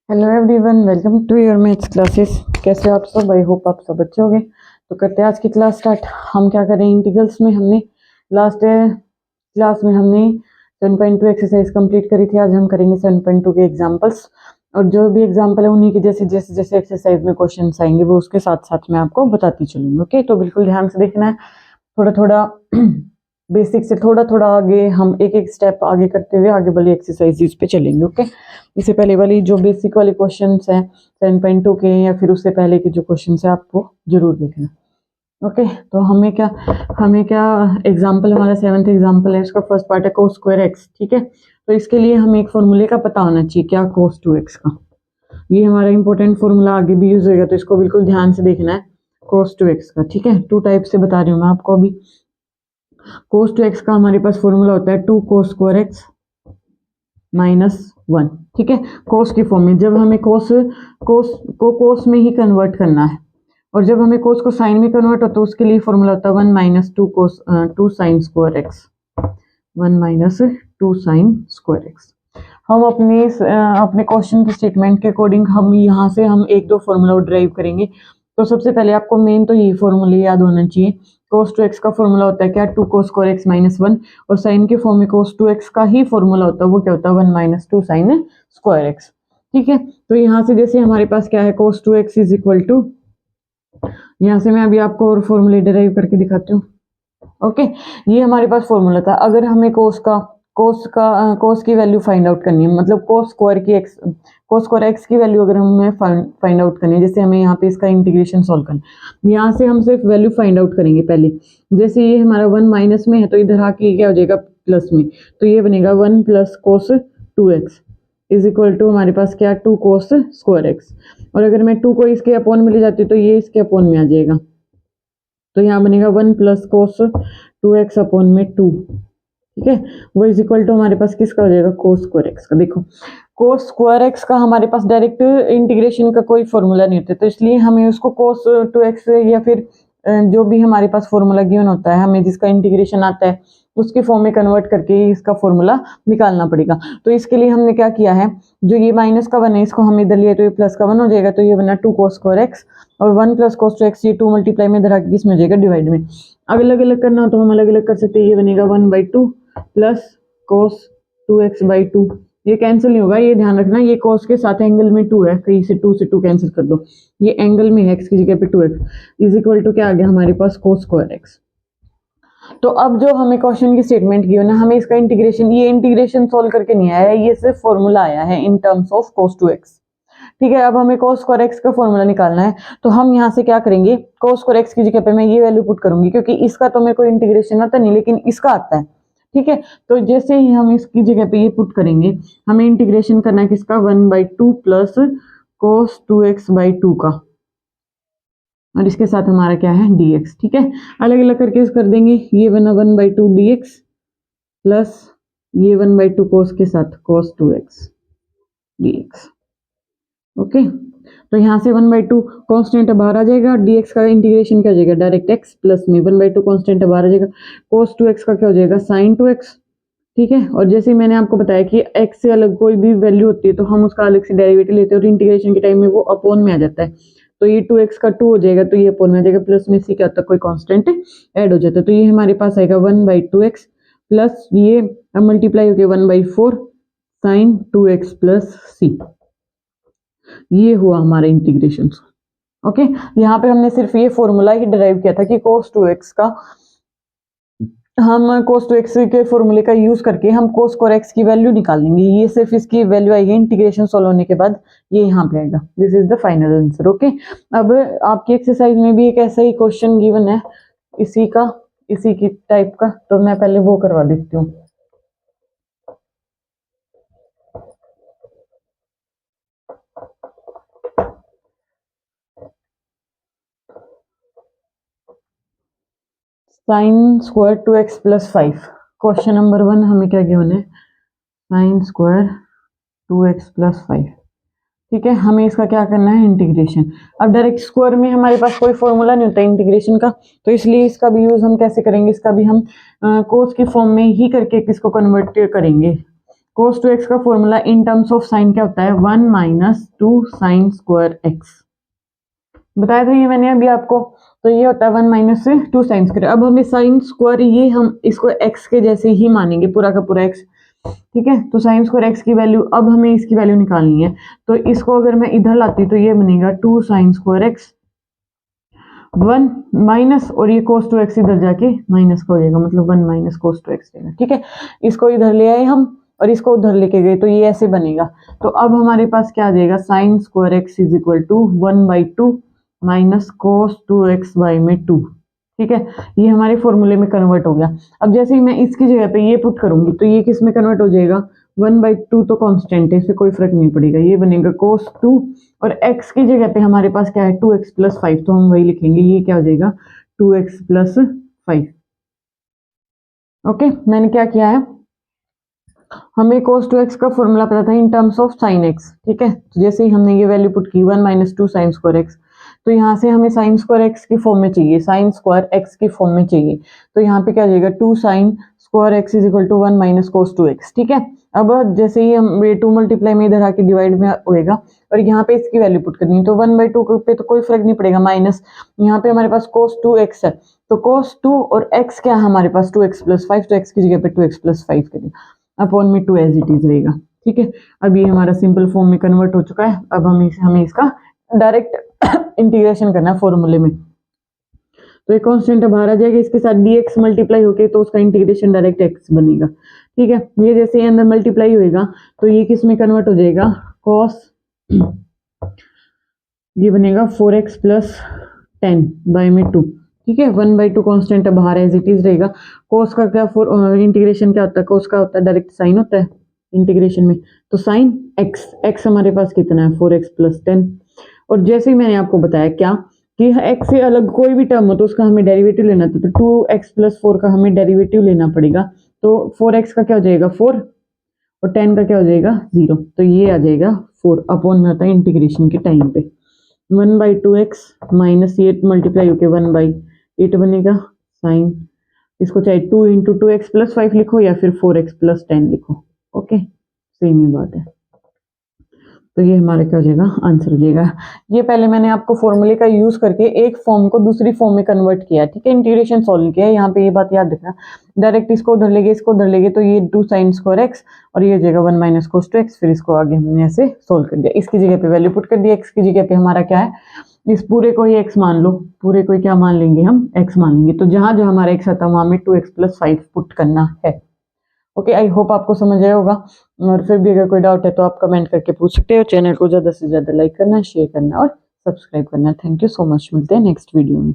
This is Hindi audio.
Hello everyone, welcome to your maths classes. कैसे हो आप सब? आई होप आप सब अच्छे होंगे। तो करते हैं आज की क्लास स्टार्ट। हम क्या करें, इंटीग्रल्स में हमने लास्ट क्लास में हमने 7.2 एक्सरसाइज कंप्लीट करी थी। आज हम करेंगे 7.2 के एग्जांपल्स, और जो भी एग्जांपल है उन्हीं के जैसे जैसे जैसे एक्सरसाइज में क्वेश्चन आएंगे वो उसके साथ साथ मैं आपको बताती चलूंगी। ओके, तो बिल्कुल ध्यान से देखना है। थोड़ा थोड़ा बेसिक से थोड़ा थोड़ा आगे हम एक एक स्टेप आगे करते हुए आगे वाली एक्सरसाइजेज पे चलेंगे। ओके, इससे पहले वाली जो बेसिक वाले क्वेश्चंस हैं 7.2 के या फिर उससे पहले के जो क्वेश्चंस है आपको जरूर देखना। ओके, तो हमें क्या एग्जांपल, हमारा 7th एग्जांपल है, इसका फर्स्ट पार्ट है cos स्क्वायर एक्स। ठीक है, तो इसके लिए हमें एक फॉर्मूले का पता होना चाहिए, क्या cos 2x का। ये हमारा इंपॉर्टेंट फॉर्मूला आगे भी यूज होगा, तो इसको बिल्कुल ध्यान से देखना है। cos 2x का, ठीक है, टू टाइप से बता रही हूँ मैं आपको अभी। cos 2x का हमारे पास फॉर्मूला होता है 2 cos स्क्वायर एक्स -1। ठीक है, कोस की फॉर्म में जब हमें कोस को कोस में ही कन्वर्ट करना है, और जब हमें कोस को साइन में कन्वर्ट होता है तो उसके लिए फॉर्मूला होता है 1 - 2 कोस 2 sine square x. 1 - 2 sine square x. हम अपने क्वेश्चन के स्टेटमेंट के अकॉर्डिंग हम यहाँ से हम एक दो फॉर्मूला ड्राइव करेंगे। तो सबसे पहले आपको मेन तो यही फॉर्मूले याद होना चाहिए। cos 2x का फॉर्मूला होता है क्या, 2 cos स्क्वायर एक्स -1, और साइन के फॉर्म में cos 2x का ही फॉर्मूला होता है, वो क्या होता है 1 - 2 साइन स्क्वायर एक्स। ठीक है, तो यहाँ से जैसे हमारे पास क्या है cos 2x is equal to, यहाँ से मैं अभी आपको और फॉर्मूले डिराइव करके दिखाती हूँ। ओके, ये हमारे पास फॉर्मूला था। अगर हमें कोस की वैल्यू फाइंड आउट करनी है, मतलब कोस स्क्वायर एक्स की वैल्यू अगर हमें फाइंड आउट करनी है, जैसे हमें यहाँ पे इसका इंटीग्रेशन सॉल्व करना है, यहाँ से हम सिर्फ वैल्यू फाइंड आउट करेंगे पहले। जैसे ये हमारा 1 माइनस में है तो इधर आके क्या हो जाएगा प्लस में, तो ये बनेगा 1 + cos 2x is equal to हमारे पास क्या 2 cos स्क्वायर एक्स। और अगर मैं 2 को इसके अपोन में ले जाती हूँ तो ये इसके अपोन में आ जाएगा, तो यहाँ बनेगा 1 + cos 2x अपॉन में 2। ठीक है, वो इज इक्वल टू हमारे पास किसका हो जाएगा cos स्क्वायर एक्स का। देखो, cos स्क्वायर एक्स का हमारे पास डायरेक्ट इंटीग्रेशन का कोई फॉर्मूला नहीं होता, तो इसलिए हमें उसको cos 2x या फिर जो भी हमारे पास फॉर्मूला गिवन होता है, हमें जिसका इंटीग्रेशन आता है उसके फॉर्म में कन्वर्ट करके इसका फॉर्मूला निकालना पड़ेगा। तो इसके लिए हमने क्या किया है, जो ये माइनस का 1 है इसको हम इधर लिया तो ये प्लस का 1 हो जाएगा, तो ये बना 2 cos स्क्वायर एक्स, और 1 + cos 2x, ये 2 मल्टीप्लाई में धरा के किसमें हो जाएगा डिवाइड में। अलग अलग करना हो तो हम अलग अलग कर सकते हैं। ये बनेगा 1/2 + cos 2x/2। ये कैंसिल नहीं होगा, ये ध्यान रखना, ये cos के साथ एंगल में 2 है, कहीं से 2 कैंसिल कर दो, ये एंगल में है x की जगह पे 2x इज इक्वल टू क्या आ गया हमारे पास cos स्क्वायर एक्स। तो अब जो हमें क्वेश्चन की स्टेटमेंट की ना, हमें इसका इंटीग्रेशन, ये इंटीग्रेशन सोल्व करके नहीं आया है, ये सिर्फ फॉर्मूला आया है in terms of cos 2x। ठीक है, अब हमें cos स्क्वायर एक्स का फॉर्मूला निकालना है, तो हम यहाँ से क्या करेंगे, cos स्क्वायर एक्स की जगह पे मैं ये वैल्यू पुट करूंगी, क्योंकि इसका तो मेरे को इंटीग्रेशन आता नहीं लेकिन इसका आता है। ठीक है, तो जैसे ही हम इसकी जगह पे ये पुट करेंगे, हमें इंटीग्रेशन करना है किसका 1/2 + cos 2x/2 का, और इसके साथ हमारा क्या है dx। ठीक है, अलग अलग करके कर देंगे, ये बना 1/2 dx प्लस ये 1/2 cos के साथ cos 2x dx। ओके, तो यहाँ से 1/2 कांस्टेंट बाहर आ जाएगा, dx का इंटीग्रेशन क्या हो जाएगा डायरेक्ट x प्लस में 1/2 कांस्टेंट बाहर आ जाएगा, cos 2x का क्या हो जाएगा sin 2x। ठीक है, और जैसे मैंने आपको बताया कि x से अलग कोई भी वैल्यू होती है तो हम उसका अलग से डेरिवेटिव लेते हैं, और इंटीग्रेशन के टाइम में वो अपोन में आ जाता है, तो ये 2x का 2 हो जाएगा, तो ये अपोन में आ जाएगा, प्लस में सी क्या होता है कोई कांस्टेंट ऐड हो जाता है, तो ये हमारे पास आएगा 1/2x प्लस ये मल्टीप्लाई हो गया 1/4 sin 2x प्लस सी। ये हुआ हमारा इंटीग्रेशन। ओके, यहाँ पे हमने सिर्फ ये फॉर्मूला ही डिराइव किया था कि cos 2x का, हम cos 2x के फॉर्मूले का यूज करके हम cos स्क्वायर एक्स की वैल्यू निकालेंगे। ये सिर्फ इसकी वैल्यू आएगी इंटीग्रेशन सॉल्व होने के बाद, ये यहाँ पे आएगा। This is the final answer. Okay, अब आपकी एक्सरसाइज में भी एक ऐसा ही क्वेश्चन गिवन है इसी की टाइप का, तो मैं पहले वो करवा देती हूँ। Sine square 2x + 5। Question number 1 हमें क्या गिवन है, साइन स्क्वायर 2x + 5। ठीक है, हमें इसका क्या करना है इंटीग्रेशन। अब डायरेक्ट स्क्वायर में हमारे पास कोई फॉर्मूला नहीं होता इंटीग्रेशन का, तो इसलिए इसका भी यूज हम कैसे करेंगे, इसका भी हम कोस की फॉर्म में ही करके किसको कन्वर्ट करेंगे, cos 2x का formula in terms of sine क्या होता है 1 माइनस 2 साइन स्क्वायर एक्स, बताया था ये मैंने अभी आपको। तो ये होता है 1 माइनस 2 साइन स्क्वायर। अब हमें साइन स्क्वायर ये हम इसको x के जैसे ही मानेंगे, पूरा का पूरा x, ठीक है। तो साइन स्क्वायर x की वैल्यू, अब हमें इसकी वैल्यू निकालनी है। तो इसको अगर मैं इधर लाती तो ये बनेगा 2 साइन स्क्वायर x 1 माइनस, और ये cos 2x इधर जाके माइनस का हो जाएगा, मतलब 1 माइनस cos 2x देगा, ठीक है। इसको इधर ले आए हम और इसको उधर लेके गए, तो ये ऐसे बनेगा। तो अब हमारे पास क्या आ जाएगा, sine square x is equal to 1/2 minus cos 2x by में 2, ठीक है। ये हमारे फॉर्मूले में कन्वर्ट हो गया। अब जैसे ही मैं इसकी जगह पे ये पुट करूंगी तो ये किस में कन्वर्ट हो जाएगा, 1/2 तो कांस्टेंट है, इससे कोई फर्क नहीं पड़ेगा, ये बनेगा cos 2, और x की जगह पे हमारे पास क्या है 2x प्लस 5, तो हम वही लिखेंगे, ये क्या हो जाएगा 2x प्लस 5। ओके, मैंने क्या किया है, हमें cos 2x का फॉर्मूला पता था in terms of sin x, ठीक है। तो जैसे ही हमने ये वैल्यू पुट की 1 माइनस 2 साइन स्क्वायर x, तो यहाँ से हमें साइन स्क्वायर x की फॉर्म में चाहिए, साइन स्क्वायर x की फॉर्म में चाहिए। तो यहाँ पे क्या हो जाएगा 2 sine square x is equal to 1 minus cos 2x, ठीक है। अब जैसे ही हम ये 2 मल्टीप्लाई में इधर आके डिवाइड में होएगा और यहाँ पे इसकी वैल्यू पुट करनी है, तो 1/2 पे तो कोई फर्क नहीं पड़ेगा, माइनस यहाँ पे हमारे पास cos 2x है, तो cos 2 और x क्या है हमारे पास 2x प्लस 5, तो x की जगह पे 2x प्लस 5 करेंगे, अपॉन में 2 एज इट इज रहेगा, ठीक है। अब ये हमारा सिंपल फॉर्म में कन्वर्ट हो चुका है। अब हमें इसका डायरेक्ट इंटीग्रेशन करना है फॉर्मूले में। तो एक कांस्टेंट बाहर आ जाएगा, इसके साथ dx मल्टीप्लाई होके तो उसका इंटीग्रेशन डायरेक्ट x बनेगा, ठीक है। ये जैसे अंदर मल्टीप्लाई होएगा तो ये किस में कन्वर्ट हो जाएगा, cos, ये बनेगा 4x प्लस 10 बाई में 2, ठीक है। 1/2 कांस्टेंट बाहर एज इट इज रहेगा। cos का क्या इंटीग्रेशन क्या होता है, cos का होता है डायरेक्ट साइन होता है इंटीग्रेशन में, तो साइन x हमारे पास कितना है 4x प्लस 10, और जैसे ही मैंने आपको बताया क्या कि x से अलग कोई भी टर्म हो तो उसका हमें डेरिवेटिव लेना था, तो 2x प्लस 4 का हमें डेरिवेटिव लेना पड़ेगा। तो 4x का क्या हो जाएगा 4, और 10 का क्या हो जाएगा 0, तो ये आ जाएगा 4 अपॉन में होता है इंटीग्रेशन के टाइम पे 1/2x माइनस ये मल्टीप्लाई होके 1/8 बनेगा साइन, इसको चाहे 2 इंटू 2x प्लस 5 लिखो या फिर 4x प्लस 10 लिखो, ओके, सेम ही बात है। तो ये हमारा क्या हो जाएगा, आंसर हो जाएगा। ये पहले मैंने आपको फॉर्मूले का यूज करके एक फॉर्म को दूसरी फॉर्म में कन्वर्ट किया, ठीक है, इंटीग्रेशन सॉल्व किया। यहाँ पे ये बात याद रखना, डायरेक्ट इसको उधर लेंगे, इसको उधर लेंगे, तो ये 2 साइन स्क्वायर एक्स और ये हो जाएगा 1 माइनस cos 2x, फिर इसको आगे हमने ऐसे सोल्व कर दिया, इसकी जगह पे वैल्यू पुट कर दिया, x की जगह पे हमारा क्या है, इस पूरे को ही x मान लो, पूरे को क्या मान लेंगे हम, x मान लेंगे। तो जहां जहां हमारा x आता है वहां में 2x प्लस 5 पुट करना है। ओके, आई होप आपको समझ आया होगा, और फिर भी अगर कोई डाउट है तो आप कमेंट करके पूछ सकते हो। चैनल को ज़्यादा से ज़्यादा लाइक करना, शेयर करना और सब्सक्राइब करना। थैंक यू सो मच, मिलते हैं नेक्स्ट वीडियो में।